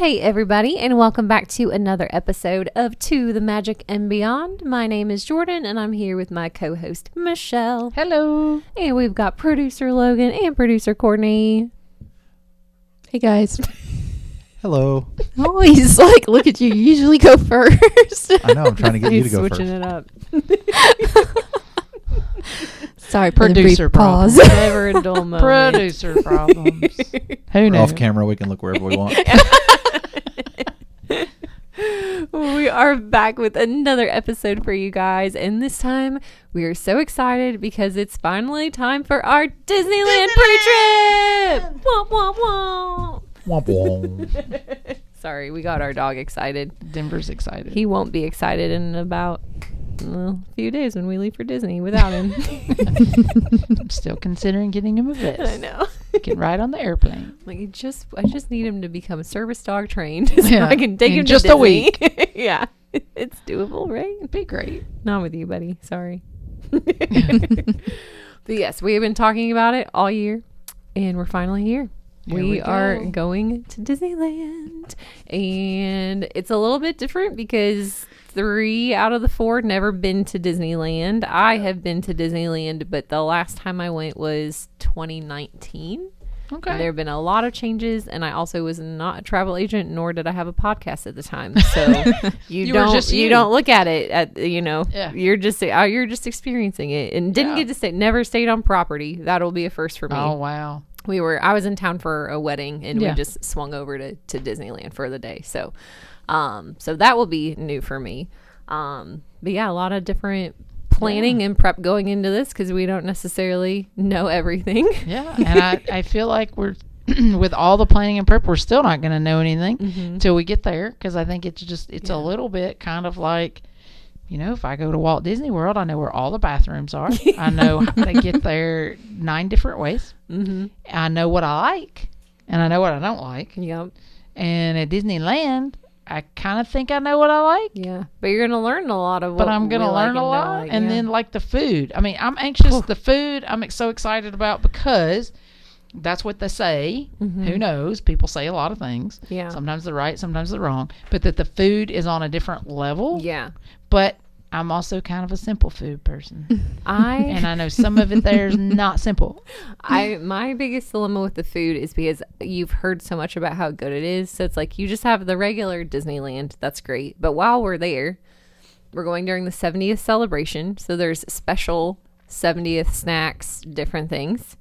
Hey everybody, and welcome back to another episode of To the Magic and Beyond. My name is Jordan, and I'm here with my co-host Michelle. Hello. And we've got producer Logan and producer Courtney. Hey guys. Hello. Always look at you. You usually go first. I know, I'm trying to get you to go switching first. it up. Sorry, producer pause. problems. Never a dull moment. Producer problems. Who knows? Off camera, we can look wherever we want. We are back with another episode for you guys, and this time we are so excited because it's finally time for our Disneyland pre-trip. Womp womp womp. Womp womp. Sorry, we got our dog excited. Denver's excited. He won't be excited in about a few days when we leave for Disney without him. I'm still considering getting him a vest. I know. Get right on the airplane. Like I just need him to become service dog trained so Yeah. I can take In him just to a Disney. week. Yeah. It's doable, right? It'd be great. Not with you, buddy. Sorry. But yes, we have been talking about it all year, and we're finally here. Here We we are go. going to Disneyland, and it's a little bit different because 3 out of the 4 never been to Disneyland. I have been to Disneyland, but the last time I went was 2019. Okay. There have been a lot of changes, and I also was not a travel agent, nor did I have a podcast at the time. So you don't look at it Yeah. you're just experiencing it, and didn't Yeah. get to never stayed on property. That'll be a first for me. Oh, wow. I was in town for a wedding, and Yeah. we just swung over to Disneyland for the day. So, so that will be new for me. But yeah, a lot of different planning and prep going into this because we don't necessarily know everything. Yeah. And I feel like we're, with all the planning and prep, we're still not going to know anything until we get there. Because I think it's a little bit kind of like, if I go to Walt Disney World, I know where all the bathrooms are. I know how to get there 9 different ways. Mm-hmm. I know what I like, and I know what I don't like. Yep. And at Disneyland, I kind of think I know what I like. Yeah. But you're going to learn a lot of what But I'm going we to like learn a and lot. don't like, And yeah. then, the food. I mean, I'm anxious. The food, I'm so excited about because that's what they say. Mm-hmm. Who knows? People say a lot of things. Yeah. Sometimes they're right, sometimes they're wrong. But that the food is on a different level. Yeah. But I'm also kind of a simple food person. And I I know some of it there is not simple. my biggest dilemma with the food is because you've heard so much about how good it is. So it's like you just have the regular Disneyland. That's great. But while we're there, we're going during the 70th celebration. So there's special 70th snacks, different things.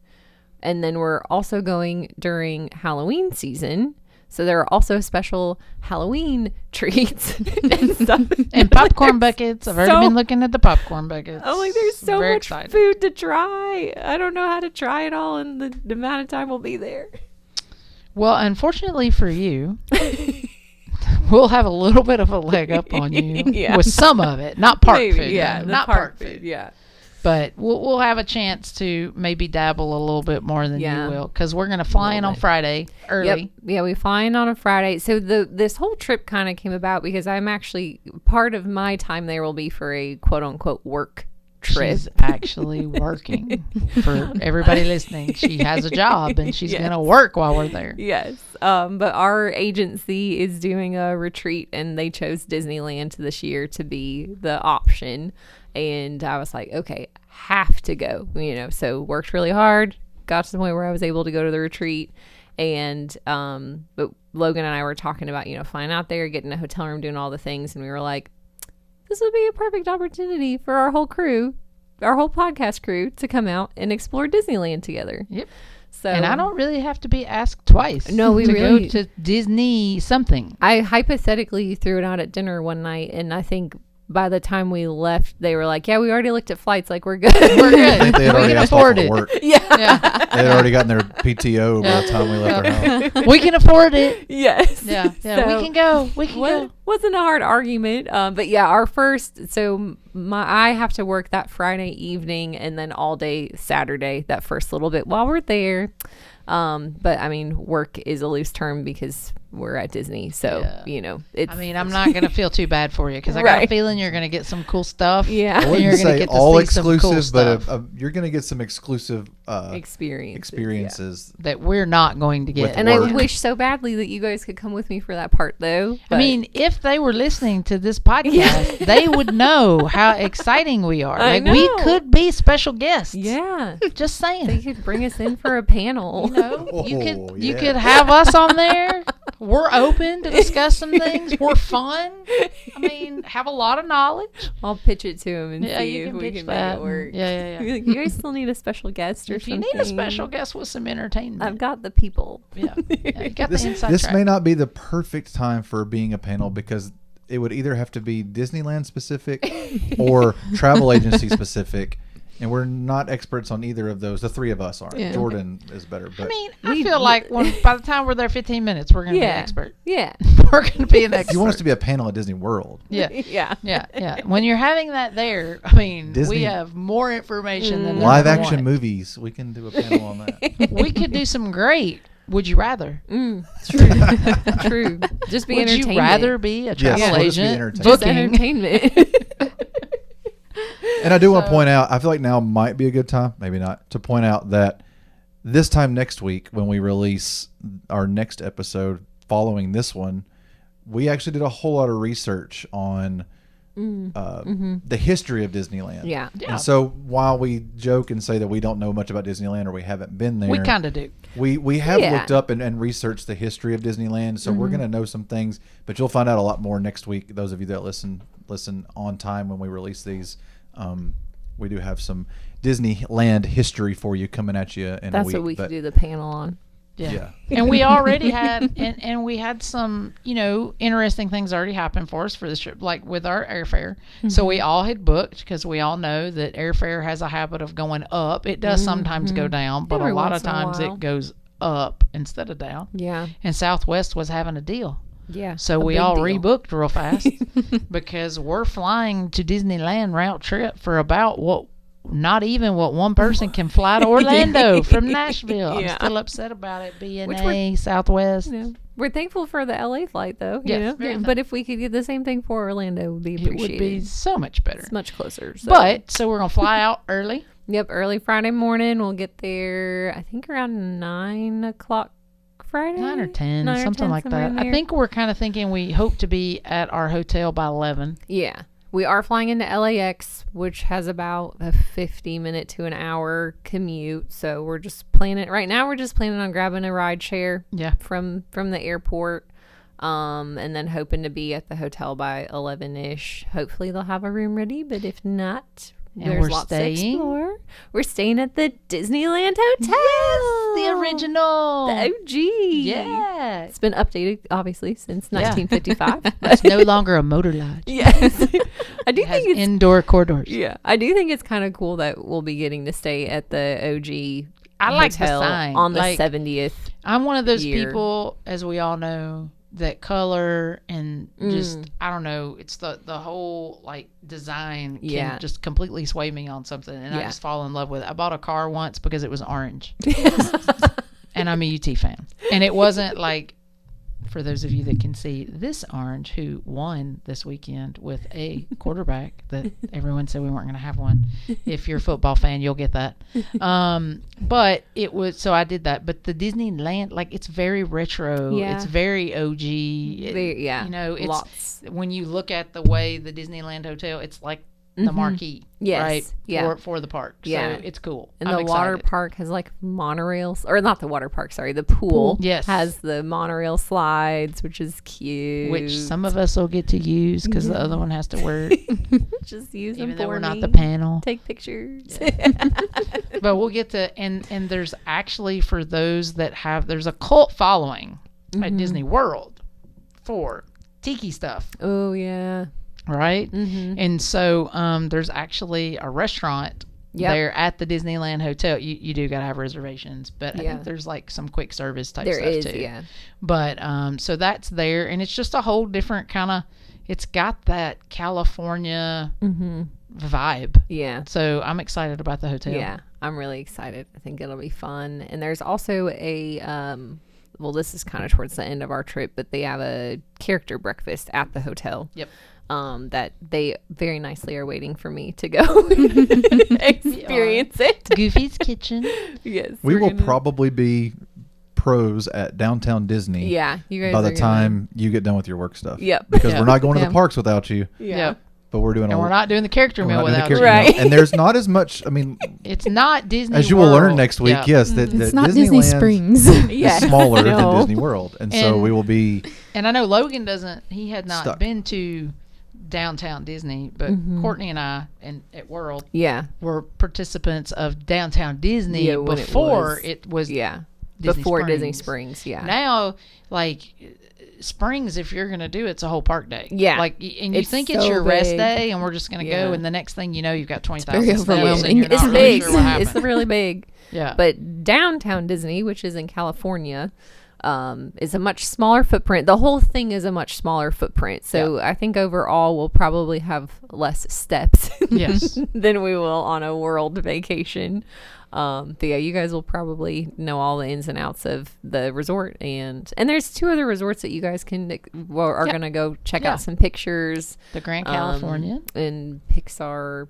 And then we're also going during Halloween season. So there are also special Halloween treats and stuff. And popcorn buckets. I've already been looking at the popcorn buckets. I'm like, there's so Very much excited. food to try. I don't know how to try it all in the amount of time we'll be there. Well, unfortunately for you, we'll have a little bit of a leg up on you Yeah. with some of it. Not park Maybe, food. yeah, though. the Not park food. yeah. But we'll have a chance to maybe dabble a little bit more than Yeah. you will. Because we're going to fly in on Friday early. Yep. Yeah, we fly in on a Friday. So this whole trip kind of came about because I'm actually, part of my time there will be for a quote unquote work trip. She's actually working. For everybody listening, she has a job and she's going to work while we're there. Yes. But our agency is doing a retreat, and they chose Disneyland this year to be the option. And I was like, okay, have to go, so worked really hard, got to the point where I was able to go to the retreat. And, but Logan and I were talking about, flying out there, getting a hotel room, doing all the things. And we were like, this would be a perfect opportunity for our whole crew, our whole podcast crew, to come out and explore Disneyland together. Yep. So, And I don't really have to be asked twice. No, we to really- go to Disney something. I hypothetically threw it out at dinner one night, and I think by the time we left, they were like, yeah, we already looked at flights, like we're good. We're I good. think they had We already can asked off afford of it. work. Yeah. Yeah. They had already gotten their PTO by the time we left their house. We can afford it. Yes. Yeah. So, We can go. We can go. wasn't a hard argument. But yeah, our first, so I have to work that Friday evening and then all day Saturday, that first little bit while we're there. But I mean, work is a loose term because we're at Disney. So, it's... I mean, I'm not going to feel too bad for you because I got a feeling you're going to get some cool stuff. Yeah. I wouldn't you're say gonna get to all see some cool exclusive, but stuff. you're going to get some exclusive experiences. That we're not going to get. And I wish so badly that you guys could come with me for that part, though. I mean, if they were listening to this podcast, they would know how exciting we are. I We know. could be special guests. Yeah. Just saying. They could bring us in for a panel. You could have us on there. We're open to discuss some things. We're fun. I mean, have a lot of knowledge. I'll pitch it to him and see you if can we pitch can that. make it work. Yeah. Be like, you guys still need a special guest or If something. you need a special guest with some entertainment, I've got the people. Yeah, you got the inside This track. may not be the perfect time for being a panel because it would either have to be Disneyland specific or travel agency specific. And we're not experts on either of those. The three of us aren't. Yeah. Jordan is better. But I mean, I feel like by the time we're there 15 minutes, we're going to be an expert. Yeah. We're going to be an expert. if you want us to be a panel at Disney World, Yeah. When you're having that there, I mean, Disney- we have more information than live ever action want. movies, we can do a panel on that. We could do some great. Would you rather? True. True. Just be Would entertainment. you rather be a travel we'll just be agent entertainment. Just booking? entertainment. And I do want to point out, I feel like now might be a good time, maybe not, to point out that this time next week when we release our next episode following this one, we actually did a whole lot of research on the history of Disneyland. Yeah. And so while we joke and say that we don't know much about Disneyland or we haven't been there, We kind of do. we have Yeah. looked up and researched the history of Disneyland, so we're going to know some things, but you'll find out a lot more next week. Those of you that listen on time when we release these, we do have some Disneyland history for you coming at you in a That's week. what we but could do the panel on. Yeah. And we already had, and we had some, interesting things already happen for us for this trip, like with our airfare. So we all had booked because we all know that airfare has a habit of going up. It does sometimes go down, but Every a lot once of in a times while. it goes up instead of down. Yeah. And Southwest was having a deal. Yeah. So a we big all deal. rebooked real fast because we're flying to Disneyland route trip for about not even what one person can fly to Orlando from Nashville. Yeah. I'm still upset about it. Which BNA, Southwest. Yeah. We're thankful for the LA flight, though. Yes, very But if we could get the same thing for Orlando, it would be It appreciated. would be so much better. It's much closer. So. But we're going to fly out early. Yep, early Friday morning. We'll get there, I think, around 9 o'clock Friday. 9 or 10, 9 or something 10, like somewhere that. in I there. think we're kind of thinking we hope to be at our hotel by 11. Yeah. We are flying into LAX, which has about a 50-minute to an hour commute. So we're just planning, right now we're just planning on grabbing a ride share Yeah. from the airport. And then hoping to be at the hotel by 11-ish. Hopefully they'll have a room ready, but if not, And there's we're lots staying? to explore. We're staying at the Disneyland Hotel. The original. The OG. Yeah. It's been updated, obviously, since 1955. It's no longer a motor lodge. Yes. I do It has think it's indoor corridors. yeah. I do think it's kind of cool that we'll be getting to stay at the OG I like the hotel sign. on the Like, 70th. I'm one of those year. people, as we all know, that color and just I don't know. It's the whole like design can Yeah. just completely sway me on something, and I Yeah. just fall in love with it. I bought a car once because it was orange, and I'm a UT fan, and it wasn't like. For those of you that can see this orange, who won this weekend with a quarterback that everyone said we weren't going to have one. If you're a football fan, you'll get that. But it was, so I did that. But the Disneyland, like, it's very retro. Yeah. It's very OG. Yeah. It's lots. when you look at the way the Disneyland Hotel, it's like the marquee, Yes. right? Yeah. For the park. Yeah. So it's cool. And I'm the water excited. park has like monorails, or not the water park, sorry, the pool. Yes. Has the monorail slides, which is cute. Which some of us will get to use because the other one has to work. just use Even them though for we're not me. the panel. Take pictures. But we'll get to and there's actually for those that have there's a cult following at Disney World for tiki stuff, Oh yeah. right? And so there's actually a restaurant Yep. there at the Disneyland Hotel. You do gotta have reservations, but I Yeah. think there's like some quick service type There stuff is, too. yeah. But so that's there, and it's just a whole different kind of. It's got that California vibe. Yeah. So I'm excited about the hotel. Yeah. I'm really excited. I think it'll be fun. And there's also a well, this is kind of towards the end of our trip, but they have a character breakfast at the hotel. Yep. That they very nicely are waiting for me to go experience it. Goofy's Kitchen. Yes. We will probably be pros at downtown Disney. Yeah, you guys by the time you get done with your work stuff. Yep. Because we're not going to Yeah. the parks without you. Yeah. Yep. But we're doing And we're not doing the character we're meal not doing the without character you. Right. meal. And there's not as much. I mean, It's not Disney as you will World. learn next week, Yeah. yes, that It's not Disney Disneyland Springs. Yes. is smaller No. than Disney World, and so And- we will be. And I know Logan doesn't. He had not Stuck. been to downtown Disney, but Courtney and I and at World Yeah. were participants of downtown Disney Yeah, when before it was Yeah. Disney Before Springs. Disney Springs. Yeah. Now, like Springs, if you're gonna do it's a whole park day. Yeah. like and you It's think it's so your rest big. day, and we're just gonna Yeah. go, and the next thing you know, you've got 20,000 very steps, and overwhelming. you're It's not really big. sure what happened. It's really big. Yeah, But downtown Disney, which is in California, is a much smaller footprint. The whole thing is a much smaller footprint. So I think overall we'll probably have less steps Yes. than we will on a world vacation. But yeah, you guys will probably know all the ins and outs of the resort, and there's 2 other resorts that you guys can are Yeah. gonna go check Yeah. out some pictures. the Grand California And Pixar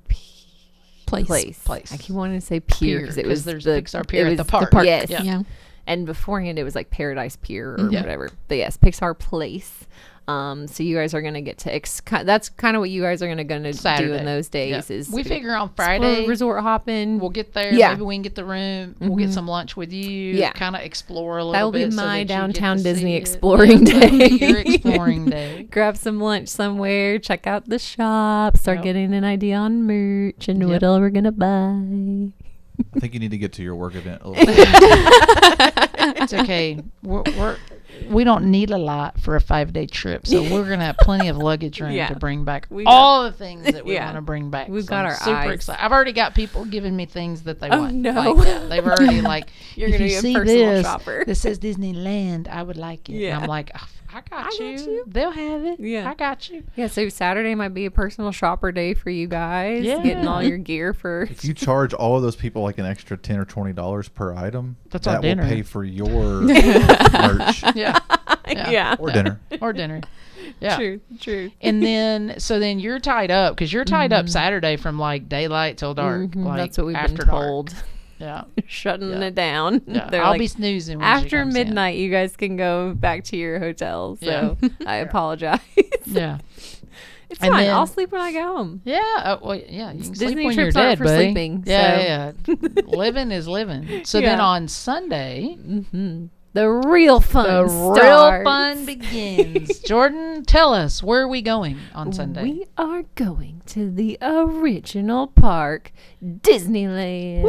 Place. I keep wanting to say Pier because it 'cause was there's the Pixar Pier it at the was park. Yes. Yeah. Yeah. And beforehand, it was like Paradise Pier or Yeah. whatever. But yes, Pixar Place. So you guys are gonna get to that's kind of what you guys are gonna do Saturday. in those days. Yeah. Is We figure on explore Friday resort hopping. we'll get there. Yeah. Maybe we can get the room. We'll get some lunch with you. Yeah. kind of explore a little That'll bit. be so my that you get downtown to Disney see it. exploring Yeah, that'll be day. your exploring day. Grab some lunch somewhere. Check out the shop. Start Yep. getting an idea on merch and Yep. what all we're gonna buy. I think you need to get to your work event a little bit. It's okay. We don't need a lot for a 5-day trip, so we're gonna have plenty of luggage room Yeah. to bring back We all the things that we Yeah. want to bring back. We've So got I'm our super eyes. excited. I've already got people giving me things that they Oh, want. no. Like that. They've already like, You're if gonna you be a see personal this shopper. that says Disneyland, I would like it. Yeah. And I'm like, "Oh, I got you. you. They'll have it. Yeah. I got you. Yeah, so Saturday might be a personal shopper day for you guys. Yeah. Getting all your gear for If you charge all of those people like an extra $10 or $20 per item, That's our that dinner. will pay for your merch Yeah. yeah. or dinner. Or dinner. Yeah. True. And then, so then you're tied up because you're tied up Saturday from like daylight till dark. Like That's what we've after been dark. told. Yeah. Shutting Yeah. it down. Yeah. They're I'll like, be snoozing when she after comes in. midnight, you guys can go back to your hotel. So I apologize. Yeah. It's And fine. then- I'll sleep when I get home. Yeah. Well, yeah. You can Disney sleep when you're trips aren't dead, for buddy. sleeping, Yeah. Yeah. Living is living. So then Yeah. on Sunday, The real fun the starts. real fun begins. Jordan, tell us, where are we going on Sunday? We are going to the original park, Disneyland.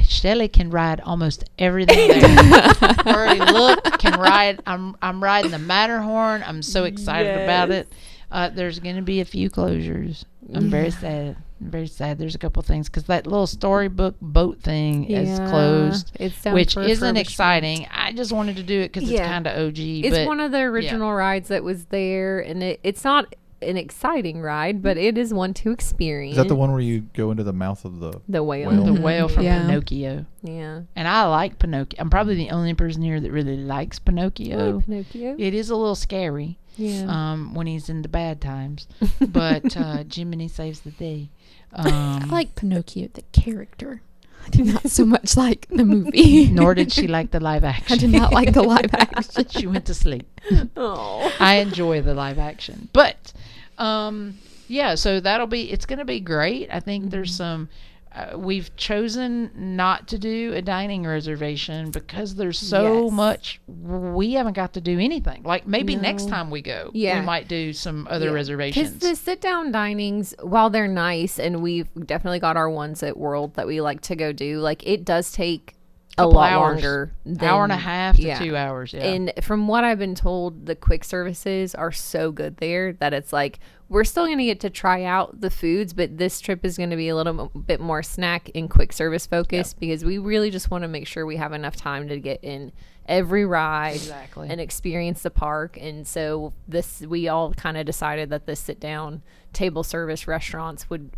Shelly can ride almost everything there. Already look, can ride. I'm riding the Matterhorn. I'm so excited about Yes. it. There's going to be a few closures. I'm very sad. I'm very sad. There's a couple things because that little storybook boat thing is closed, It's down which for isn't refurbishment. exciting. I just wanted to do it because Yeah. it's kind of OG. It's but one of the original rides that was there, and it's not an exciting ride, but it is one to experience. Is that the one where you go into the mouth of The whale. Whale? the whale from Yeah. Pinocchio. Yeah. And I like Pinocchio. I'm probably the only person here that really likes Pinocchio. Pinocchio. It is a little scary. Yeah. When he's in the bad times, but Jiminy saves the day. I like Pinocchio, the character. I did not so much like the movie. Nor did she like the live I action. did not like the live action. She went to sleep. Oh. I enjoy the live action, but yeah. So it's going to be great. I think there's some. We've chosen not to do a dining reservation because there's so Yes. much. We haven't got to do anything. Like maybe next No. time we go, Yeah. we might do some other Because reservations. the sit-down dinings, while they're nice, and we've definitely got our ones at World that we like to go do, like it does take a Couple lot hours. longer. Hour and a half to yeah. 2 hours. Yeah. And from what I've been told, the quick services are so good there that it's like we're still going to get to try out the foods, but this trip is going to be a little bit more snack and quick service focused because we really just want to make sure we have enough time to get in every ride Exactly. and experience the park. And so we all kind of decided that the sit down table service restaurants would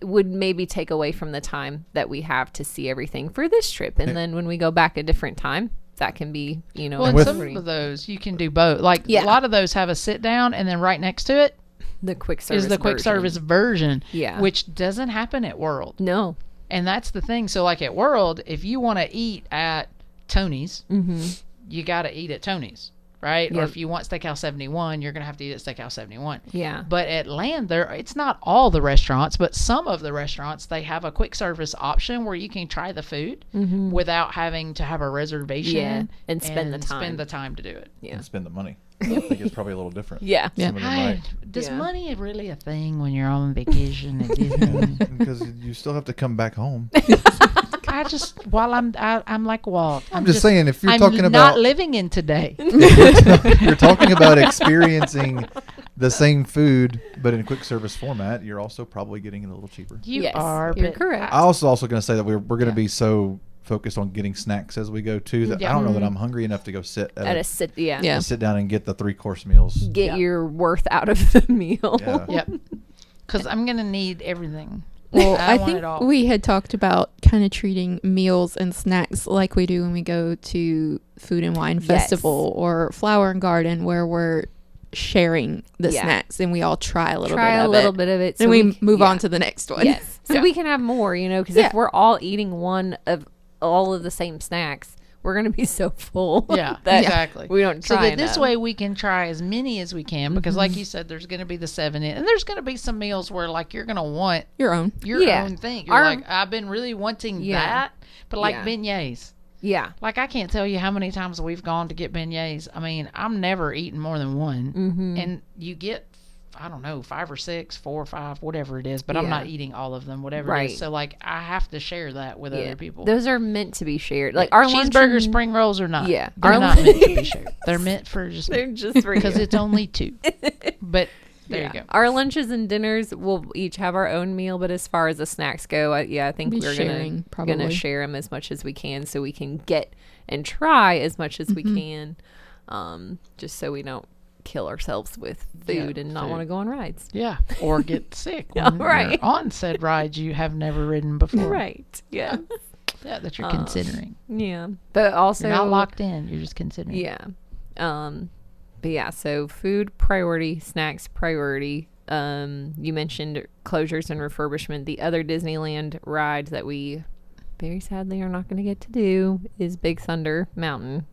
would maybe take away from the time that we have to see everything for this trip. And then when we go back a different time, that can be, well, and some of those you can do both. Like a lot of those have a sit down, and then right next to it, the quick service is the quick service version. Yeah. Which doesn't happen at World. No. And that's the thing. So like at World, if you want to eat at Tony's, you got to eat at Tony's, right? Or if you want Steakhouse 71, you're going to have to eat at Steakhouse 71. Yeah. But at Land, it's not all the restaurants, but some of the restaurants, they have a quick service option where you can try the food without having to have a reservation and spend the time. Spend the time to do it. Yeah. And spend the money. I think it's probably a little different. Yeah. Some of them might. Does money really a thing when you're on vacation at Disneyland? Because you still have to come back home. I just I'm like Walt. I'm just saying, if you're talking I'm about not living in today. you're talking about experiencing the same food but in quick service format, you're also probably getting it a little cheaper. You Yes, are. you're but correct. I also going to say that we're going to be so focused on getting snacks as we go too that I don't know that I'm hungry enough to go sit at a sit sit down and get the 3-course meals. Get your worth out of the meal. Yeah. Yep. Because I'm gonna need everything. Well, I I want think it all. we had talked about kind of treating meals and snacks like we do when we go to Food and Wine Festival or Flower and Garden, where we're sharing the snacks and we all try a little bit of it. So and we move on to the next one. Yes. So we can have more, because if we're all eating one of all of the same snacks, we're going to be so full. Yeah, that exactly. We don't try so that this enough. way we can try as many as we can because, like you said, there's going to be the 7 in, and there's going to be some meals where like you're going to want your own own thing. You're like, I've been really wanting that, but like beignets. Yeah. Like I can't tell you how many times we've gone to get beignets. I mean, I'm never eating more than one, and you get, I don't know, 5 or 6, 4 or 5, whatever it is, but I'm not eating all of them, whatever it is. So like I have to share that with other people. Those are meant to be shared. Like our cheeseburger spring rolls are not. Yeah. They're not meant to be shared. They're meant for just They're just for because you. it's only 2. But there you go. Our lunches and dinners, we'll each have our own meal, but as far as the snacks go, I think we're gonna share them as much as we can, so we can get and try as much as we can, just so we don't kill ourselves with food and not want to go on rides. Yeah, or get sick when you're on said rides you have never ridden before. Right. Yeah. Yeah, that you're considering. Yeah, but also you're not locked in. You're just considering. Yeah. But yeah, so food priority, snacks priority. You mentioned closures and refurbishment. The other Disneyland ride that we very sadly are not going to get to do is Big Thunder Mountain.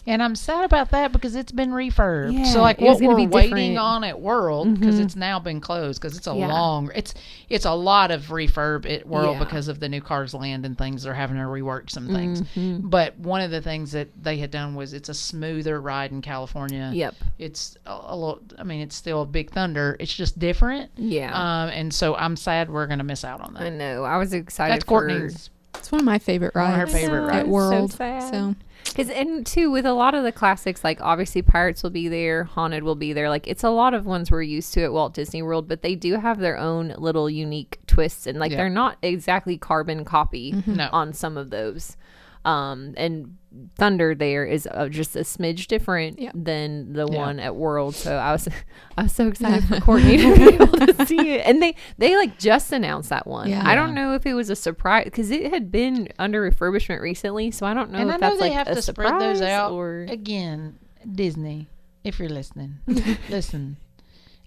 And I'm sad about that because it's been refurbed. Yeah, so like it was what gonna we're be waiting different. on at World, because it's now been closed because it's a long, it's a lot of refurb at World because of the new Cars Land and things. They're having to rework some things. But one of the things that they had done was it's a smoother ride in California. Yep. It's a little, I mean, it's still a Big Thunder. It's just different. Yeah. And so I'm sad we're going to miss out on that. I know. I was excited That's Courtney's. It's one of my favorite rides. One of her favorite rides. At World. So sad. So and too, with a lot of the classics, like obviously Pirates will be there, Haunted will be there. Like it's a lot of ones we're used to at Walt Disney World, but they do have their own little unique twists, and like they're not exactly carbon copy on some of those. And Thunder there is just a smidge different than the one at World. So I was so excited for Courtney to be able to see it. And they like just announced that one. Yeah. I don't know if it was a surprise because it had been under refurbishment recently. So I don't know And if I know that's they like have a to surprise spread those out. or Again, Disney, if you're listening, listen.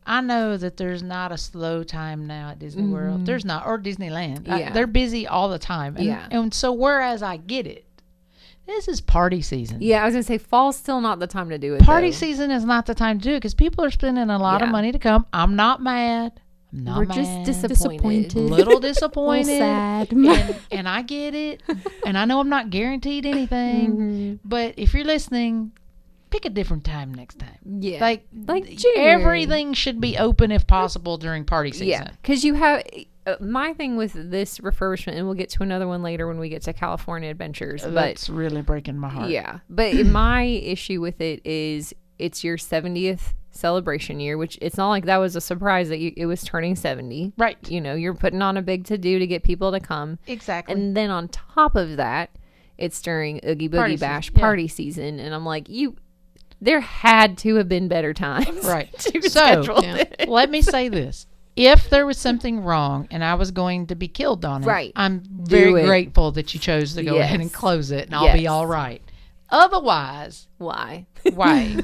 I know that there's not a slow time now at Disney World. There's not, or Disneyland. They're busy all the time. And, and so whereas I get it, this is party season. Yeah, I was gonna say fall's still not the time to do it. Party though. season is not the time to do it because people are spending a lot of money to come. I'm not mad. I'm not We're mad. just disappointed. A little disappointed. sad. and I get it. And I know I'm not guaranteed anything. But if you're listening, pick a different time next time. Yeah, Like January. everything should be open if possible during party season. Yeah, because you have my thing with this refurbishment, and we'll get to another one later when we get to California Adventures. That's really breaking my heart. Yeah, but my issue with it is it's your 70th celebration year, which it's not like that was a surprise that it was turning 70. Right. You know, you're putting on a big to-do to get people to come. Exactly. And then on top of that, it's during Oogie Party Boogie Bash season, party season. And I'm like, there had to have been better times. Right. to So, schedule it. let me say this. if there was something wrong and I was going to be killed on it, Right. I'm very it. grateful that you chose to go ahead and Yes. close it, and I'll be Yes. all right. Otherwise, Why? why?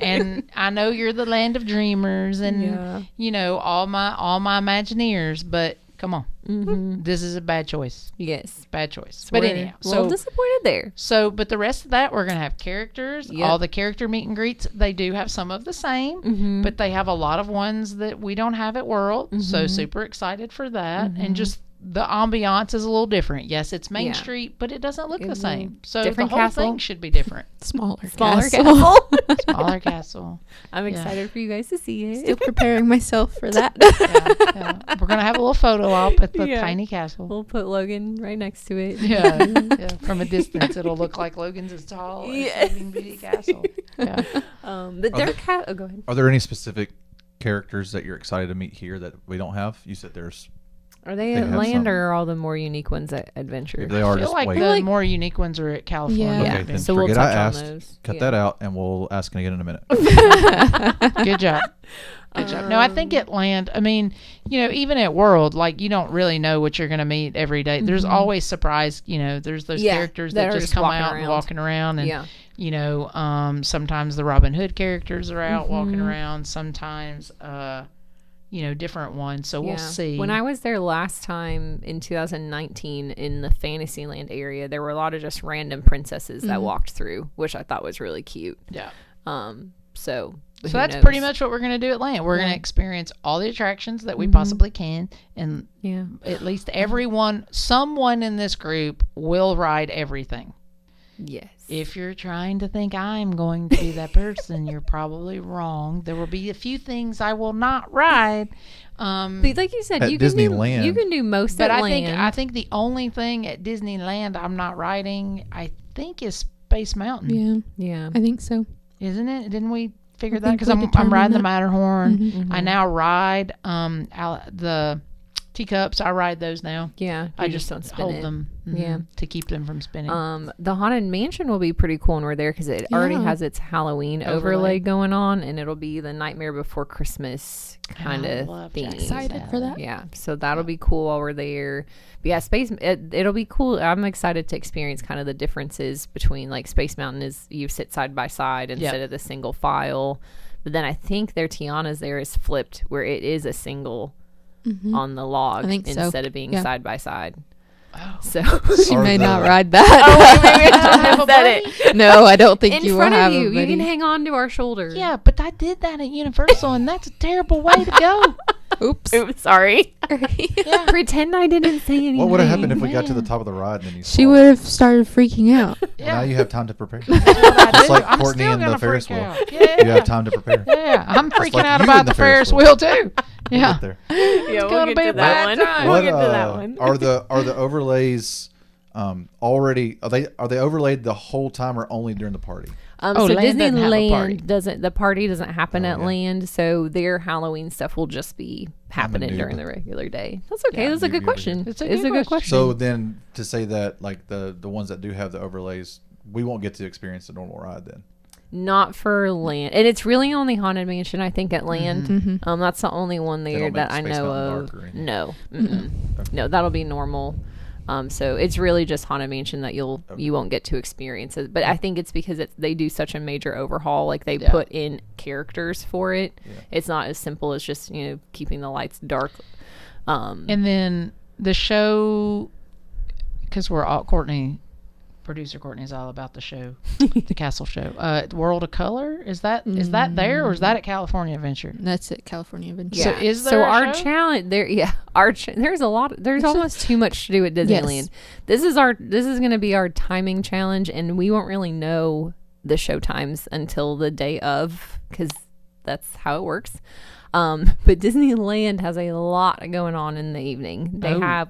And I know you're the land of dreamers, and Yeah. you know all my Imagineers, but come on, Mm-hmm. this is a bad choice. Yes. Bad choice. So But we're anyhow, a little disappointed there. but the rest of that, we're going to have characters. Yep. All the character meet and greets, they do have some of the same, Mm-hmm. but they have a lot of ones that we don't have at World. So Mhm. super excited for that. Mhm. And just the ambiance is a little different. Yes, it's Main Yeah. Street, but it doesn't look the It's a same. So different the whole castle. thing should be different. Smaller Smaller castle. castle. Smaller castle. I'm Yeah. excited for you guys to see it. Still preparing myself for that. Yeah. We're going to have a little photo op at the Yeah. tiny castle. We'll put Logan right next to it. Yeah. Yeah. From a distance, it'll look like Logan's as tall Yeah. as Sleeping Beauty Castle. Yeah. But Are their there- cat. Oh, go ahead. Are there any specific characters that you're excited to meet here that we don't have? You said there's. Are they They at have Land some. or are all the more unique ones at Adventure? If they I are, feel just like wait. the more unique ones are at California. Yeah. Okay, Yeah. then So we'll forget touch I on asked. those. Cut Yeah. that out, and we'll ask again in a minute. Good job. Good job. No, I think at Land, I mean, you know, even at World, like you don't really know what you're going to meet every day. There's always surprise, you know, there's those Yeah, characters that that are just just come walking out and around. walking around. And, Yeah. you know, sometimes the Robin Hood characters are out walking around. Sometimes, you know, different ones. So we'll Yeah. see. When I was there last time in 2019 in the Fantasyland area, there were a lot of just random princesses that walked through, which I thought was really cute. yeah. So who So that's knows? pretty much what we're going to do at Land. We're going Yeah. to experience all the attractions that we possibly can, and Yeah. at least someone in this group will ride everything. Yes. If you're trying to think I'm going to be that person, you're probably wrong. There will be a few things I will not ride. But like you said, At you can Disneyland. you can do most But at I Land. think the only thing at Disneyland I'm not riding, I think, is Space Mountain. Yeah, yeah. I think so. Isn't it? Didn't we figure I that? think Because we I'm determined riding the that. Matterhorn. Mm-hmm. I now ride the teacups. I ride those now. Yeah. I you just don't spin hold it. them. Yeah. To keep them from spinning. The Haunted Mansion will be pretty cool when we're there because it already Yeah. has its Halloween overlay going on, and it'll be the Nightmare Before Christmas kind I of love theme. Jack Excited for that. Yeah, so that'll be cool while we're there. But yeah, it'll be cool. I'm excited to experience kind of the differences between like Space Mountain is you sit side by side instead of the single file. But then I think their Tiana's there is flipped where it is a single on the log I think so. instead of being Yeah. side by side. Oh. So She Or may the- not ride that. have a said it No, I don't think in you will front have of you. a You can buddy. hang on to our shoulder. Yeah, but I did that at Universal, and that's a terrible way to go. Oops. Oops, sorry. Yeah. Pretend I didn't say anything. What would have happened if we got to the man. top of the ride and then you She saw would it? have started freaking out. Well, now you have time to prepare. That's what I Just do. like I'm Courtney still and the gonna Ferris freak wheel. out. Yeah. You have time to prepare. Yeah, I'm freaking like out you about and the the Ferris Ferris wheel too. Yeah. Get there. Yeah, we'll gonna get be to a that bad one. time. We'll get to that one. Are the overlays already are they overlaid the whole time or only during the party? Oh, So Land doesn't have a party. Disneyland the party doesn't happen Oh, at yeah. Land, so their Halloween stuff will just be happening noob. during the regular day. That's okay. Yeah, That's a newbie good over question. here. It's a good question. So then to say that like the ones that do have the overlays, we won't get to experience the normal ride then. Not for Land, and it's really only Haunted Mansion I think at Land. Mm-hmm. That's the only one there don't that I make Space know Mountain of. dark or anything? No, no, that'll be normal. So it's really just Haunted Mansion that you won't get to experience it. But I think it's because they do such a major overhaul. Like they Yeah. put in characters for it. Yeah. It's not as simple as just keeping the lights dark. And then the show, because producer Courtney's all about the show, the castle show. World of Color, is that there or is that at California Adventure? That's it, California Adventure. So is there a our show? challenge there? Yeah, there's a lot. There's almost too much to do at Disneyland. This is going to be our timing challenge, and we won't really know the show times until the day of because that's how it works. But Disneyland has a lot going on in the evening. They have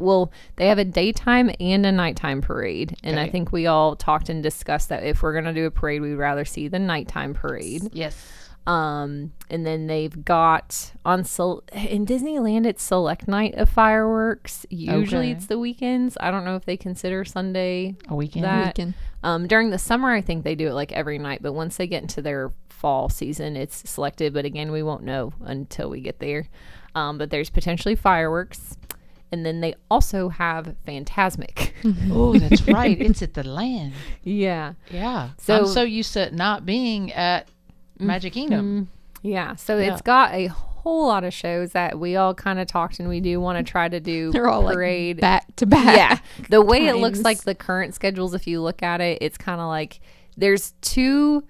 a daytime and a nighttime parade. And I Okay. think we all talked and discussed that if we're going to do a parade, we'd rather see the nighttime parade. Yes. And then they've got in Disneyland, it's select night of fireworks. Usually it's the weekends. I don't know if they consider Sunday a weekend. During the summer, I think they do it like every night. But once they get into their fall season, it's selected. But again, we won't know until we get there. But there's potentially fireworks. And then they also have Fantasmic. Oh, that's right. It's at the land. Yeah. Yeah. So I'm so used to it not being at Magic Kingdom. Yeah. So it's got a whole lot of shows that we all kind of talked, and we do want to try to do. They're all parade like back to back. Yeah. The way it looks times. like the current schedules, if you look at it, it's kind of like there's 2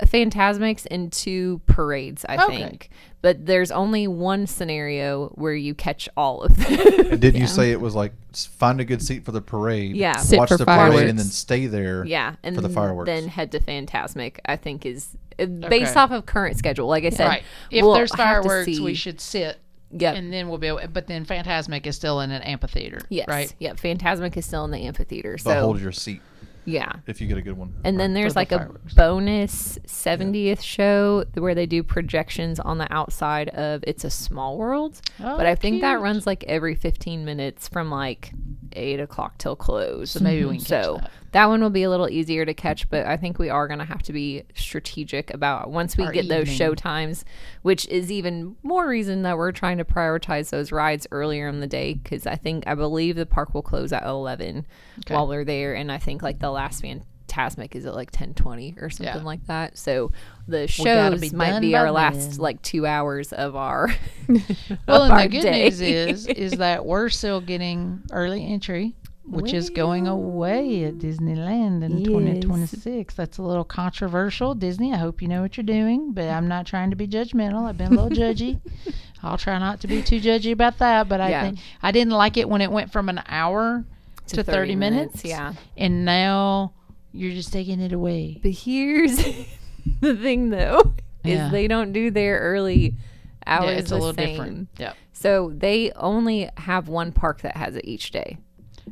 Fantasmics and 2 parades, I think. But there's only one scenario where you catch all of them. And didn't you say it was like find a good seat for the parade? Yeah. Sit watch for the fireworks. parade and then stay there. Yeah, and for the fireworks. then head to Fantasmic, I think is based off of current schedule. Like I said, Right. If we'll there's have to fireworks, see. we should sit. Yep. And then we'll be able, but then Fantasmic is still in an amphitheater. Yes. Right. Yep. Fantasmic is still in the amphitheater. But So hold your seat yeah. if you get a good one. And then there's For the like a fireworks. bonus 70th show where they do projections on the outside of It's a Small World. Oh, But I think that cute. runs like every 15 minutes from like 8 o'clock till close. So maybe we can catch So that. one will be a little easier to catch, but I think we are going to have to be strategic about once we Our get those evening. show times, which is even more reason that we're trying to prioritize those rides earlier in the day, because I believe the park will close at 11 while we're there, and I think like the last Fantasmic is at like 10:20 or something like that. So the gotta be shows might done be by our last then. like 2 hours of our Well, of and our the good day. news is that we're still getting early entry, which is going away at Disneyland in 2026. That's a little controversial. Disney, I hope you know what you're doing, but I'm not trying to be judgmental. I've been a little judgy. I'll try not to be too judgy about that, but I think I didn't like it when it went from an hour to 30 minutes. Yeah. And now you're just taking it away. But here's the thing, though, is Yeah. they don't do their early hours Yeah, it's a the little same. different. Yep. So they only have one park that has it each day.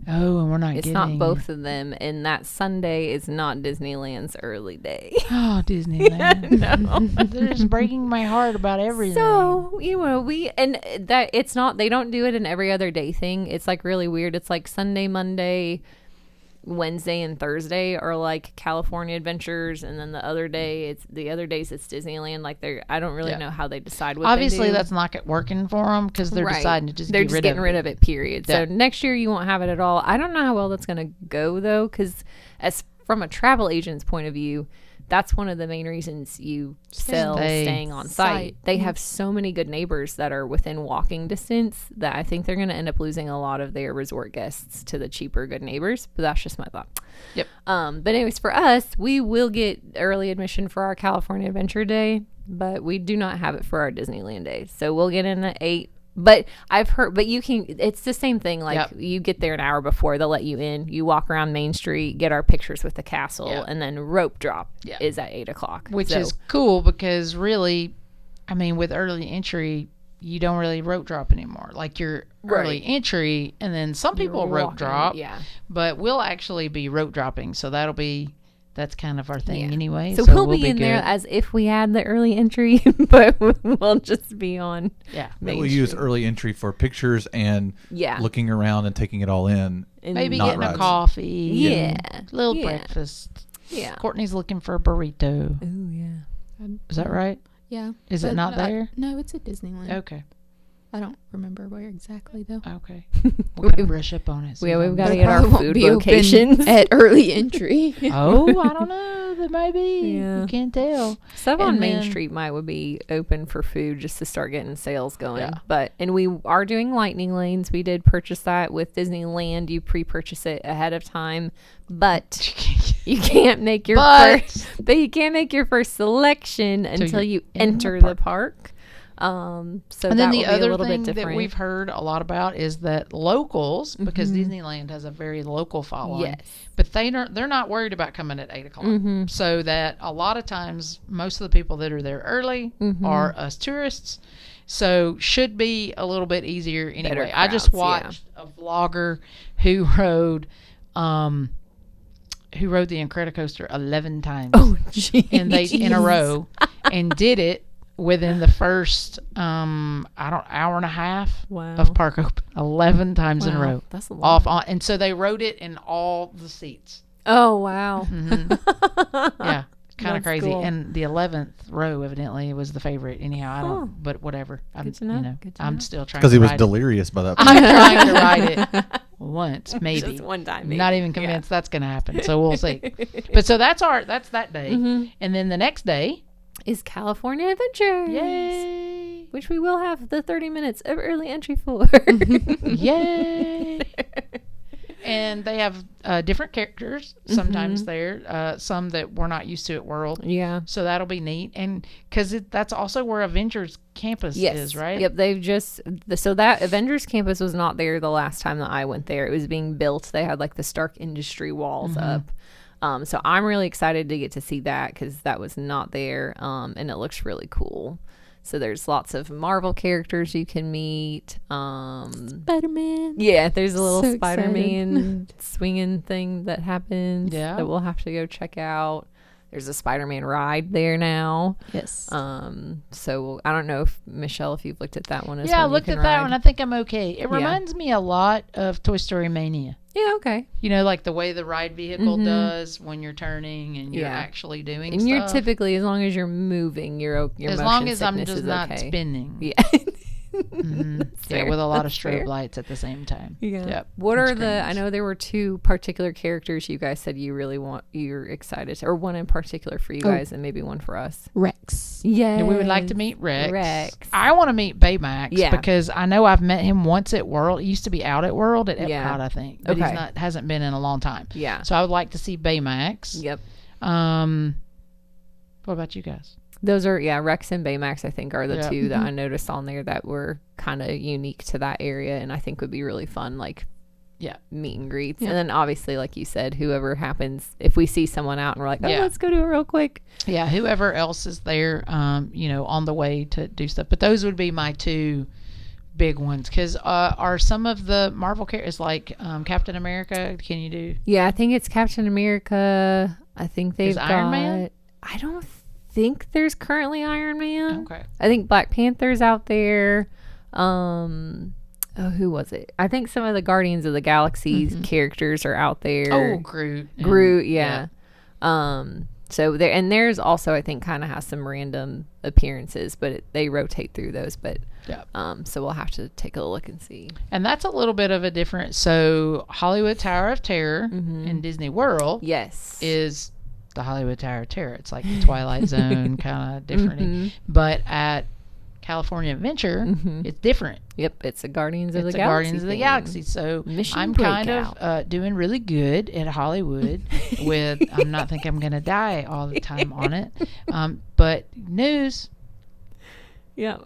Oh, and we're not It's getting not both of them, and that Sunday is not Disneyland's early day. Oh, Disneyland. No. They're just breaking my heart about everything. So, they don't do it an every other day thing. It's like really weird. It's like Sunday, Monday, Wednesday, and Thursday are like California Adventures, and then the other days it's Disneyland. Like I don't really know how they decide what obviously they do. that's not working for them because they're deciding to just they're get just rid getting of rid it. of it, period. Yeah. So next year you won't have it at all. I don't know how well that's going to go though, because as from a travel agent's point of view, that's one of the main reasons you sell staying on site. They have so many good neighbors that are within walking distance that I think they're going to end up losing a lot of their resort guests to the cheaper good neighbors. But that's just my thought. Yep. But anyways, for us, we will get early admission for our California Adventure Day, but we do not have it for our Disneyland Day. So we'll get in at 8. But I've heard, it's the same thing. Like you get there an hour before, they'll let you in. You walk around Main Street, get our pictures with the castle, and then rope drop is at 8 o'clock. Which is cool because really, I mean, with early entry, you don't really rope drop anymore. Like your early entry, and then some people rope drop. Yeah. But we'll actually be rope dropping, so that's kind of our thing anyway. So we'll be in there as if we had the early entry, but we'll just be on. Yeah. We'll use early entry for pictures and looking around and taking it all in. And maybe not getting rides. a coffee. Yeah. Little breakfast. Yeah. Courtney's looking for a burrito. Oh, yeah. Is that right? Yeah. Is it not there? No, it's at Disneyland. Okay. I don't remember where exactly though. Okay. We'll gotta brush up on it. We've got to They get our probably won't food be open locations. at early entry. Oh, I don't know. There may be. Yeah. You can't tell. Stuff on And Main then- Street would be open for food just to start getting sales going. Yeah. And we are doing lightning lanes. We did purchase that with Disneyland. You pre-purchase it ahead of time, but you can't make your but you can't make your first selection until you enter the park. So and that then will the be other a little thing bit different. that we've heard a lot about is that locals, because Disneyland has a very local following, but they're not worried about coming at 8 o'clock. So that a lot of times, most of the people that are there early are us tourists. So should be a little bit easier anyway. Crowds, I just watched a vlogger who rode the Incredicoaster 11 times. Oh, geez. And in a row and did it within the first hour and a half of park open 11 times in a row. That's a lot. And so they wrote it in all the seats. Oh wow. Yeah. Kind of crazy. Cool. And the 11th row evidently was the favorite. Anyhow, I don't, but whatever. Good to know. I'm still trying Because to he was ride delirious by that it. point. I'm trying to ride it once, maybe. Just one time. Maybe. Not even convinced that's going to happen. So we'll see. But so that's that day. And then the next day is California Adventures. Yay. Which we will have the 30 minutes of early entry for. Yay. And they have different characters sometimes there, some that we're not used to at World. Yeah. So that'll be neat. And because that's also where Avengers Campus is, right? Yep. They've so that Avengers Campus was not there the last time that I went there. It was being built. They had like the Stark Industry walls up. So I'm really excited to get to see that because that was not there. And it looks really cool. So there's lots of Marvel characters you can meet. Spider-Man. Yeah, there's a little So Spider-Man swinging thing that happens that we'll have to go check out. There's a Spider-Man ride there now. Yes. So I don't know if Michelle, if you've looked at that one as well. Yeah, I looked at that one. I think I'm okay. It reminds me a lot of Toy Story Mania. Yeah, okay. You know, like the way the ride vehicle does when you're turning and you're actually doing and stuff. you're typically, as long as you're moving, your as motion long as I'm sickness just is not okay. spinning. Yeah. Yeah, with a lot of That's strobe fair. lights at the same time. Yeah. Yep. What are Screens. I know there were two particular characters you guys said you're excited to, or one in particular for you guys and maybe one for us. Rex. Yeah. We would like to meet Rex. Rex. I want to meet Baymax Yeah. because I know I've met him once at World. He used to be out at World at Epcot, Yeah. I think. But Okay. hasn't been in a long time. Yeah. So I would like to see Baymax. Yep. What about you guys? Those are, Rex and Baymax, I think, are the Yeah. two that I noticed on there that were kind of unique to that area and I think would be really fun, like, meet and greets. Yeah. And then obviously, like you said, whoever happens, if we see someone out and we're like, let's go do it real quick. Yeah, whoever else is there, on the way to do stuff. But those would be my two big ones. Because are some of the Marvel characters, like Captain America, can you do? Yeah, I think it's Captain America. I think they've got Iron Man? I don't think there's currently Iron Man. Okay. I think Black Panther's out there. Who was it? I think some of the Guardians of the Galaxy characters are out there. Oh, Groot. Groot, yeah. So there, and there's also, I think, kind of has some random appearances, but they rotate through those. But so we'll have to take a look and see. And that's a little bit of a different. So Hollywood Tower of Terror in Disney World, is the Hollywood Tower of Terror. It's like the Twilight Zone kind of different. But at California Adventure, it's different. Yep, it's a Guardians of the It's a Galaxy. Guardians of the Galaxy. So I'm kind of doing really good at Hollywood. I'm not think I'm going to die all the time on it. But news. Yeah.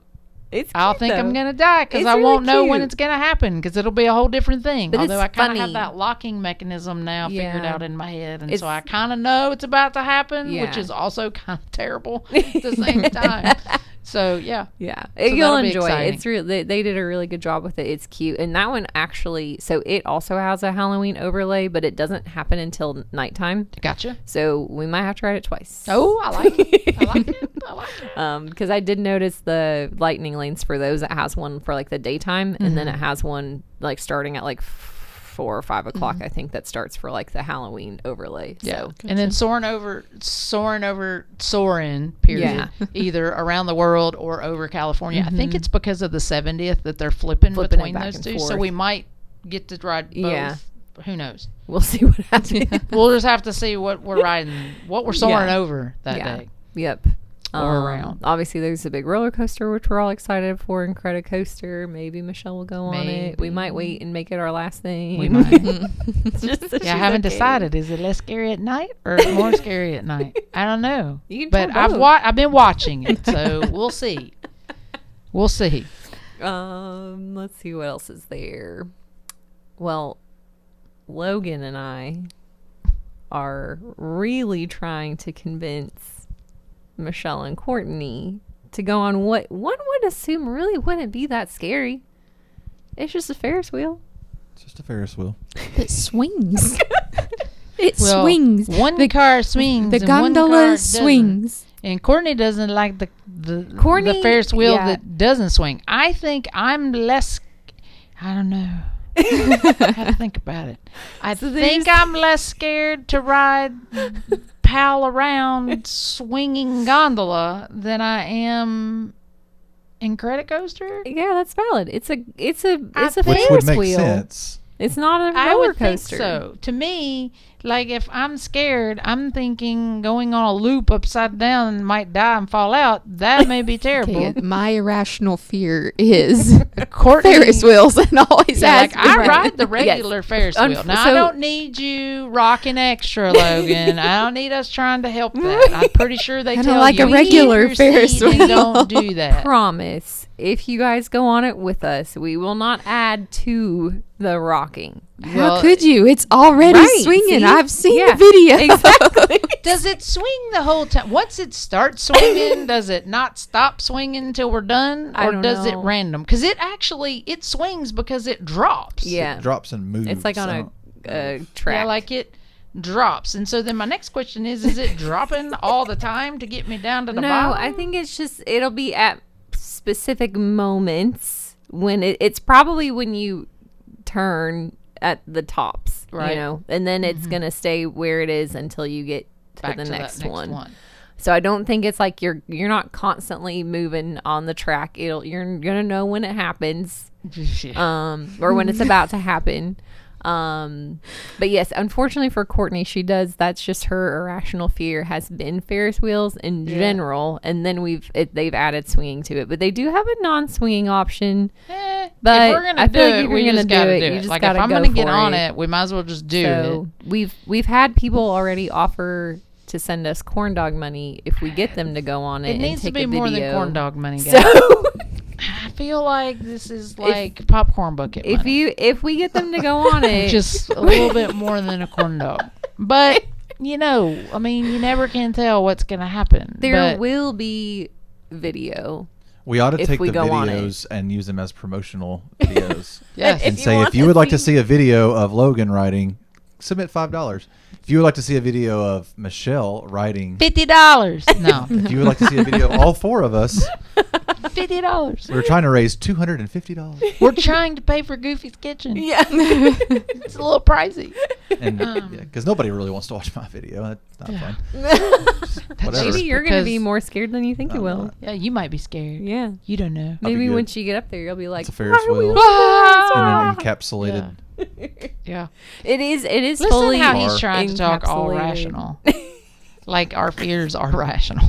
It's I'll think I'm going to die because I won't know when it's going to happen because it'll be a whole different thing. But although I it's kind of funny. have that locking mechanism now figured out in my head. And It's- so I kind of know it's about to happen, which is also kind of terrible at the same time. So, yeah. Yeah, So you'll that'll be enjoy it. exciting. It's really they did a really good job with it. It's cute, and that one actually. So it also has a Halloween overlay, but it doesn't happen until nighttime. Gotcha. So we might have to ride it twice. Oh, I like it. I like it. I like it. Because I did notice the lightning lanes for those. It has one for like the daytime, and then it has one like starting at like 4 or 5 o'clock. I think that starts for like the Halloween overlay. Yeah. So And then soaring, period. Yeah. Either around the world or over California. I think it's because of the 70th that they're flipping it between back those and two. forth. So we might get to ride both. Yeah. Who knows? we'll see what happens. We'll just have to see what we're riding, what we're soaring over that day. Yep. Or around. Obviously, there's a big roller coaster, which we're all excited for, and Credit Coaster. Maybe Michelle will go on it. We Maybe. might wait and make it our last thing. We might. Just so Yeah, I she's haven't okay. decided. Is it less scary at night or more scary at night? I don't know. You can But try both. I've been watching it, so we'll see. We'll see. Let's see what else is there. Well, Logan and I are really trying to convince Michelle and Courtney to go on what one would assume really wouldn't be that scary. It's just a Ferris wheel. It's just a Ferris wheel. It swings. It Well, swings. One car swings. The and one car gondola doesn't. swings. And Courtney doesn't like the Ferris wheel that doesn't swing. I think I'm less. I don't know. I have to think about it. I think I'm less scared to ride pal around swinging gondola than I am in credit coaster. Yeah, that's valid. It's a Which Ferris would make wheel. sense. It's not a roller I would coaster. think so. To me, like if I'm scared, I'm thinking going on a loop upside down and might die and fall out. That may be terrible. Okay, my irrational fear is Courtney, Ferris wheels and always has like I been. ride the regular Ferris wheel. Now I don't need you rocking extra, Logan. I don't need us trying to help that. I'm pretty sure they tell like you a regular keep your Ferris seat and wheel. don't do that. Promise. If you guys go on it with us, we will not add to the rocking. How could you? It's already Right, swinging. see? I've seen Yeah, the video. exactly. Does it swing the whole time? Once it starts swinging, does it not stop swinging until we're done? I Or don't does it know. random? Because it swings because it drops. Yeah. It drops and moves. It's like on a track. Yeah, like it drops. And so then my next question is it dropping all the time to get me down to the No, bottom? I think it's just, it'll be at specific moments when it's probably when you turn at the tops, Right. you know, and then it's going to stay where it is until you get to Back the to next, that one. So I don't think it's like you're not constantly moving on the track. You're going to know when it happens, or when it's about to happen. But yes, unfortunately for Courtney, that's just her irrational fear has been Ferris wheels in general, and then they've added swinging to it. But they do have a non-swinging option. But if we're gonna I do feel like it, if you're we gonna just do gotta it, do you it. just Like gotta if I'm go gonna get for on it, we might as well just do So it. we've had people already offer to send us corn dog money if we get them to go on it. It and needs to take be a more than video. corn dog money, guys. So I feel like this is like popcorn bucket money. if we get them to go on it, Just a little bit more than a corn dog. But, I mean, you never can tell what's going to happen. there will be video. We ought to if take we the go on videos and use them as promotional videos. Yes. And If you say, want if you to would like to see- see a video of Logan riding, submit $5. If you would like to see a video of Michelle riding, $50. No. if you would like to see a video of all four of us, $50. we're trying to raise $250. We're trying to pay for Goofy's Kitchen. Yeah. It's a little pricey. And because nobody really wants to watch my video. That's not Yeah. fun. Whatever. Maybe you're going to be because- more scared than you think you I'm will. not. Yeah, you might be scared. Yeah. You don't know. I'll be Maybe good. once you get up there, you'll be like, It's a Ferris "Why are we wheel." on And then encapsulated. Yeah. It is Listen fully how he's trying to talk all encapsulated. rational. Like our fears are rational.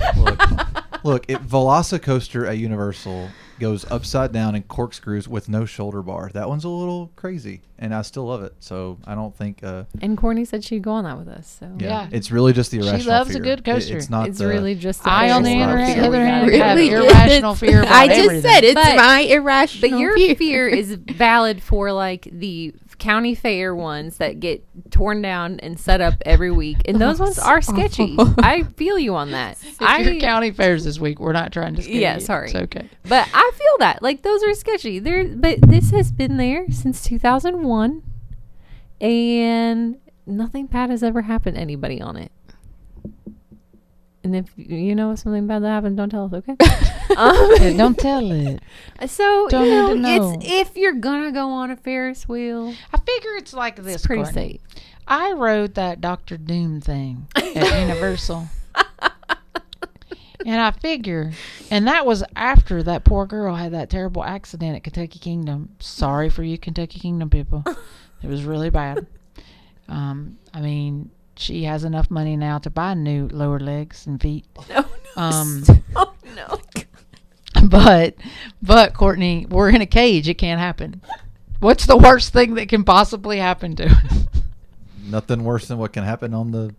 Look, Velocicoaster at Universal goes upside down and corkscrews with no shoulder bar. That one's a little crazy, and I still love it. So I don't think. And Courtney said she'd go on that with us. So Yeah. It's really just the irrational. She loves a fear. good coaster. It's not. it's the, really just I, on the Ferris wheel. other hand, Really? have Really? irrational fear about I just everything. said it's But- my irrational But your fear. fear is valid for like the county fair ones that get torn down and set up every week, and those ones are sketchy. I feel you on that. If your county fairs this week, we're not trying to scare Yeah, you. sorry. It's okay. But I feel that like those are sketchy. But this has been there since 2001, and nothing bad has ever happened to anybody on it. And if you know something bad that happened, don't tell us, okay? Yeah, don't tell it. So Don't need to know. it's if you're gonna go on a Ferris wheel, I figure it's like this. it's pretty Courtney. safe. I rode that Dr. Doom thing at Universal. And I figure, and that was after that poor girl had that terrible accident at Kentucky Kingdom. Sorry for you Kentucky Kingdom people. It was really bad. I mean, she has enough money now to buy new lower legs and feet. Oh no! Oh no! But Courtney, we're in a cage. It can't happen. What's the worst thing that can possibly happen to us? Nothing worse than what can happen on the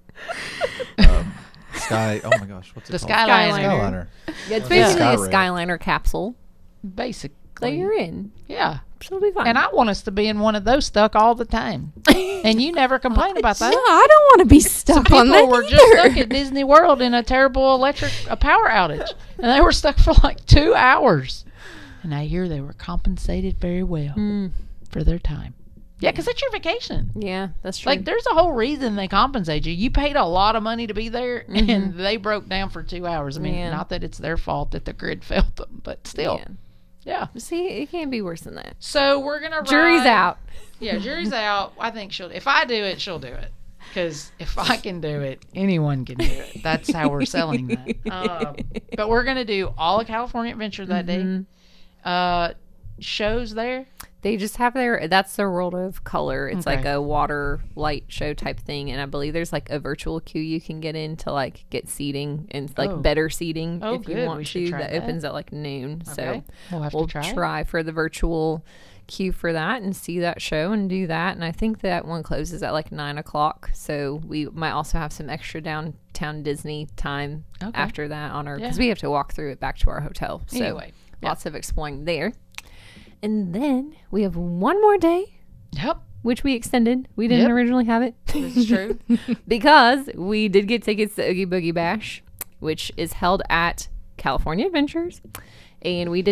sky. Oh my gosh, what's it The called? Skyliner. Skyliner. Yeah, it's Yeah. basically a Skyrail. Skyliner capsule Basically. that you're in. Yeah. So it'll be fine. And I want us to be in one of those stuck all the time. And you never complain about No, that. I don't want to be Some stuck on that people were just either. stuck at Disney World in a terrible power outage. And they were stuck for like 2 hours. And I hear they were compensated very well Mm. for their time. Yeah, because it's your vacation. Yeah, that's true. Like, there's a whole reason they compensate you. You paid a lot of money to be there, and they broke down for 2 hours. I mean, not that it's their fault that the grid failed them, but still. Yeah. See, it can't be worse than that. So we're going to Jury's out. Yeah, jury's out. I think if I do it, she'll do it. Because if I can do it, anyone can do it. That's how we're selling that. But we're going to do all of California Adventure that day. Shows there. They just have that's their World of Color. It's like a water light show type thing. And I believe there's like a virtual queue you can get in to like get seating and like better seating if you want to. That opens at like noon. Okay. So we'll try for the virtual queue for that and see that show and do that. And I think that one closes at like 9:00. So we might also have some extra downtown Disney time after that on our, because we have to walk through it back to our hotel. So anyway, lots of exploring there. And then we have one more day. Yep. Which we extended. We didn't originally have it. That's true. Because we did get tickets to Oogie Boogie Bash, which is held at California Adventures. And we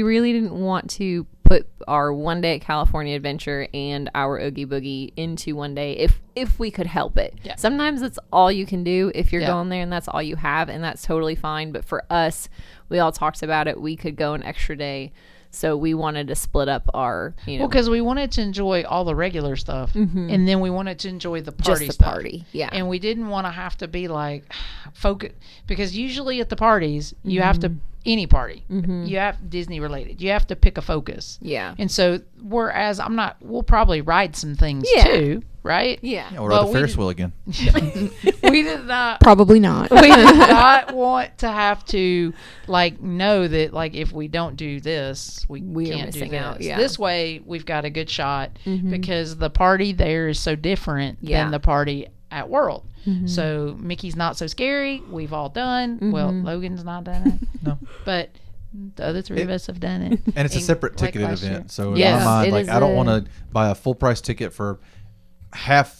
really didn't want to put our one day at California Adventure and our Oogie Boogie into one day if we could help it. Yeah. Sometimes that's all you can do if you're going there and that's all you have, and that's totally fine. But for us, we all talked about it. We could go an extra day. So we wanted to split up our, Well, because we wanted to enjoy all the regular stuff, and then we wanted to enjoy the party stuff. Party, yeah. And we didn't want to have to be like, focus, because usually at the parties, you have to, any party, you have Disney related, you have to pick a focus. Yeah. And so, whereas we'll probably ride some things too, right? Yeah. We're on the Ferris wheel again. We did not. Probably not. We did not want to have to know that if we don't do this, we can't do this. Out, This way, we've got a good shot because the party there is so different than the party at World. So Mickey's Not So Scary, we've all done. Well, Logan's not done it. No. But the other three of us have done it. And it's a separate ticketed event. So yes, in my mind, I don't want to buy a full price ticket for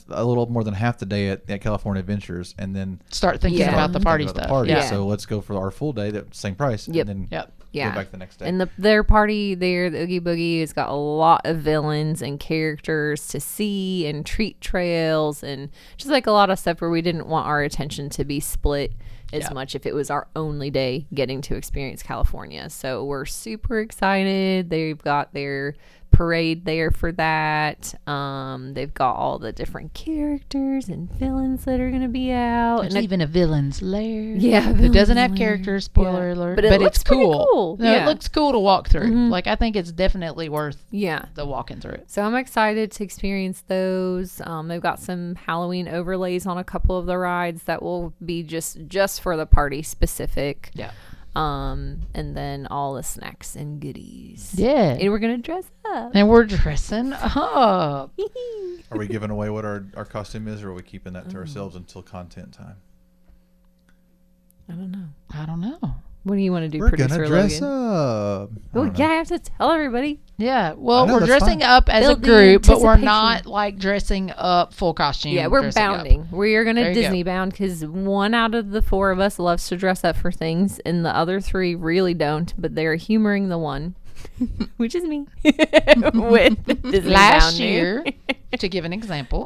a little more than half the day at California Adventures and then start thinking about the party stuff. So let's go for our full day, that same price. Yep. And then go back the next day. And their party there, the Oogie Boogie, has got a lot of villains and characters to see and treat trails and just like a lot of stuff where we didn't want our attention to be split as much if it was our only day getting to experience California. So we're super excited. They've got their parade there for that. They've got all the different characters and villains that are going to be out. There's even a villain's lair. Yeah. It doesn't have characters, spoiler alert. But it's cool. No, it looks cool to walk through. I think it's definitely worth the walking through it. So I'm excited to experience those. They've got some Halloween overlays on a couple of the rides that will be just for the party specific. Yeah. And then all the snacks and goodies. Yeah. And we're going to dress up. And we're dressing up. Are we giving away what our costume is, or are we keeping that to ourselves until content time? I don't know. What do you want to do, We're Producer gonna dress Logan? up. Well, I have to tell everybody. Yeah, well, know, we're that's dressing fine. up as Build a the group, but we're anticipation. not dressing up full costume. Yeah, we're bounding. Up. We are going There to you go. Disney bound because one out of the four of us loves to dress up for things, and the other three really don't. But they're humoring the one, which is me, with Disney Last bounding. year, to give an example,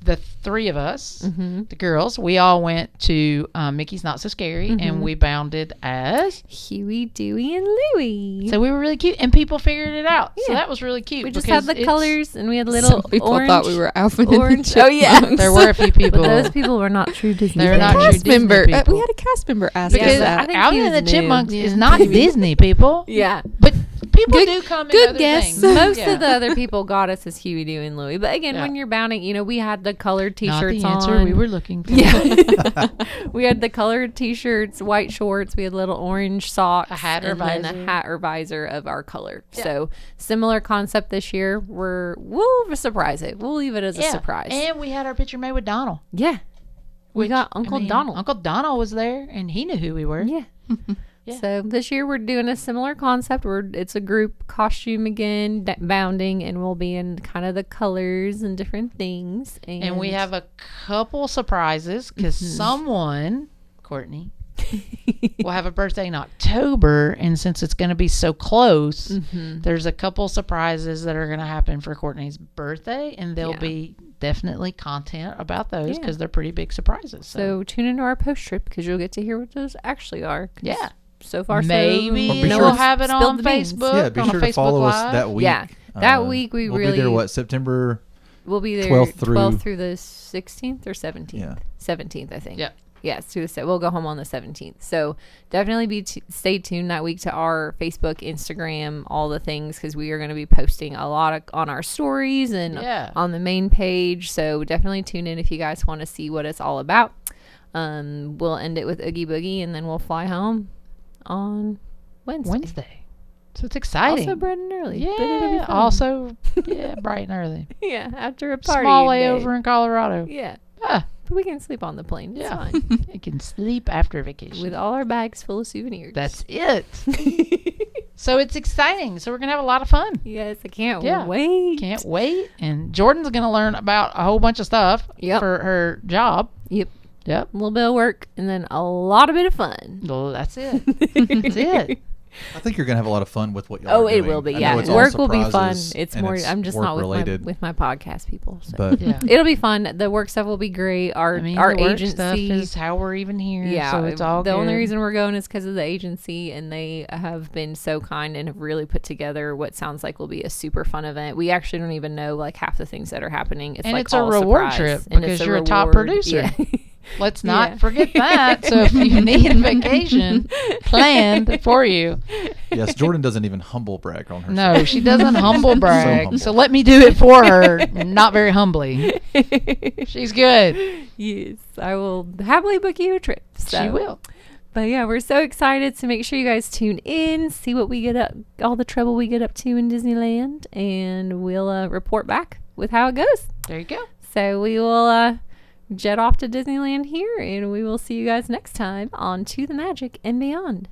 the three of us, the girls, we all went to Mickey's Not So Scary, and we bounded as Huey, Dewey, and Louie. So we were really cute, and people figured it out. So that was really cute. We just had the colors, and we had little Some people orange. thought we were Alvin and orange. the Oh yeah, There were a few people. but those people were not true Disney. They're not fans. true cast Disney member. people. We had a cast member ask Because us that. I think Alvin he and the was new. Chipmunks Yeah. is not Disney, people. Yeah. But people Good- do come in good other guess. things. Most Yeah. of the other people got us as Huey, Dewey, and Louie. But again, Yeah. when you're bounding, we had the colored Not T-shirts the answer on. we were looking for. Yeah. We had the colored T-shirts, white shorts. We had little orange socks. A hat or and then visor. a hat or visor of our color. So similar concept this year. We'll surprise it. We'll leave it as a surprise. And we had our picture made with Donald. Yeah. We got I Uncle mean, Donald. Uncle Donald was there, and he knew who we were. Yeah. Yeah. So this year we're doing a similar concept where it's a group costume again, bounding, and we'll be in kind of the colors and different things. And we have a couple surprises because someone, Courtney, will have a birthday in October, and since it's going to be so close, there's a couple surprises that are going to happen for Courtney's birthday, and there'll be definitely content about those because they're pretty big surprises. So tune into our post trip because you'll get to hear what those actually are. Yeah. So far, maybe sure we'll have it on Facebook. Yeah, be sure to follow us that week. Yeah, that week we'll be there. September? We'll be there 12th through the 16th or 17th. Yeah, 17th, I think. Yeah. Yes, through the we'll go home on the 17th. So definitely stay tuned that week to our Facebook, Instagram, all the things, because we are going to be posting a lot on our stories and on the main page. So definitely tune in if you guys want to see what it's all about. We'll end it with Oogie Boogie, and then we'll fly home on Wednesday. So it's exciting. Also bright and early. Yeah. Also, bright and early. Yeah, after a party. Small layover in Colorado. Yeah. Ah. But we can sleep on the plane. It's fine. You can sleep after vacation. With all our bags full of souvenirs. That's it. So it's exciting. So we're going to have a lot of fun. Yes, I can't wait. Can't wait. And Jordan's going to learn about a whole bunch of stuff for her job. Yep. A little bit of work and then a lot of bit of fun. Well, that's it. That's it. I think you're gonna have a lot of fun with what y'all are doing. It will be. Yeah, work will be fun. It's more. I'm just not with my podcast people. So. But it'll be fun. The work stuff will be great. Our agency stuff is how we're even here. Yeah, so it's all the good. only reason we're going is because of the agency, and they have been so kind and have really put together what sounds like will be a super fun event. We actually don't even know like half the things that are happening. It's it's a reward trip because you're a top producer. Yeah. Let's not forget that. So if you need a vacation planned for you. Yes, Jordan doesn't even humble brag on herself. No, she doesn't humble brag. humble. So let me do it for her, not very humbly. She's good. Yes, I will happily book you a trip. So. She will. But yeah, we're so excited. So make sure you guys tune in, see what we get up, all the trouble we get up to in Disneyland, and we'll report back with how it goes. There you go. So we will jet off to Disneyland here, and we will see you guys next time on To the Magic and Beyond.